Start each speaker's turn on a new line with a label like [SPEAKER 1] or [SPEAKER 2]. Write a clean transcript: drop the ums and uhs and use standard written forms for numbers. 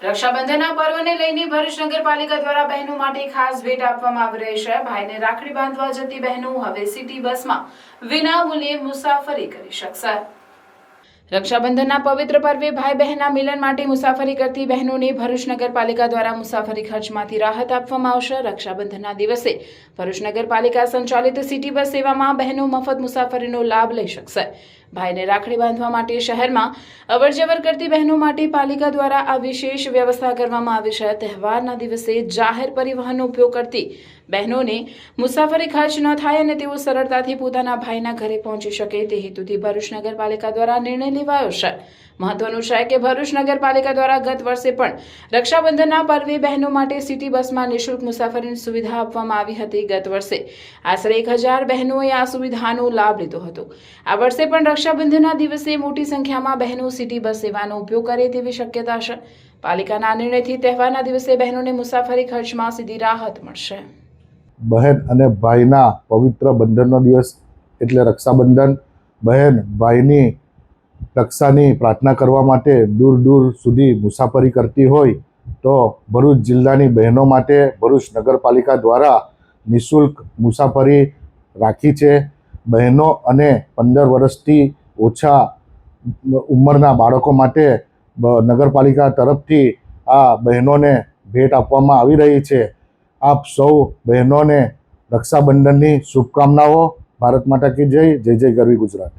[SPEAKER 1] રક્ષાબંધનના પર્વને લઈને ભરૂચ નગરપાલિકા દ્વારા બહેનો માટે ખાસ ભેટ આપવામાં આવી રહી છે। ભાઈને રાખડી બાંધવા જતી બહેનો હવે સિટી બસમાં વિનામૂલ્યે મુસાફરી કરી શકશે। રક્ષાબંધનના પવિત્ર પર્વે ભાઈ બહેનના મિલન માટે મુસાફરી કરતી બહેનોને ભરૂચ નગરપાલિકા દ્વારા મુસાફરી ખર્ચમાંથી રાહત આપવામાં આવશે। રક્ષાબંધનના દિવસે ભરૂચ નગરપાલિકા સંચાલિત સિટી બસ સેવામાં બહેનો મફત મુસાફરીનો લાભ લઈ શકશે। ભાઈને રાખડી બાંધવા માટે શહેરમાં અવરજવર કરતી બહેનો માટે પાલિકા દ્વારા આ વિશેષ વ્યવસ્થા કરવામાં આવી છે। તહેવારના દિવસે જાહેર પરિવહનનો ઉપયોગ કરતી બહેનોને મુસાફરી ખર્ચ ન થાય અને તેઓ સરળતાથી પોતાના ભાઈના ઘરે પહોંચી શકે તે હેતુથી ભરૂચ નગરપાલિકા દ્વારા નિર્ણય લેવાયો છે। મહત્વનું છે કે ભરૂચ નગરપાલિકા દ્વારા ગત વર્ષે પણ રક્ષાબંધનના પર્વે બહેનો માટે સિટી બસમાં નિઃશુલ્ક મુસાફરીની સુવિધા આપવામાં આવી હતી। ગત વર્ષે આશરે 1000 બહેનોએ આ સુવિધાનો લાભ લીધો હતો। આ વર્ષે પણ રક્ષાબંધનના દિવસે મોટી સંખ્યામાં બહેનો સિટી બસ સેવાનો ઉપયોગ કરે તેવી શક્યતા છે। પાલિકાના નિર્ણયથી તહેવારના દિવસે બહેનોને મુસાફરી ખર્ચમાં સીધી રાહત મળશે।
[SPEAKER 2] બહેન અને ભાઈના પવિત્ર બંધનનો દિવસ એટલે રક્ષાબંધન। બહેન ભાઈની રક્ષાની પ્રાર્થના કરવા માટે દૂર દૂર સુધી મુસાફરી કરતી હોય તો ભરૂચ જિલ્લાની બહેનો માટે ભરૂચ નગરપાલિકા દ્વારા નિઃશુલ્ક મુસાફરી રાખી છે। બહેનો અને 15 વર્ષથી ઓછા ઉંમરના બાળકો માટે નગરપાલિકા તરફથી આ બહેનોને ભેટ આપવામાં આવી રહી છે। આપ સૌ બહેનોને રક્ષાબંધનની શુભકામનાઓ। ભારત માતા કી જય। જય જય ગરવી ગુજરાત।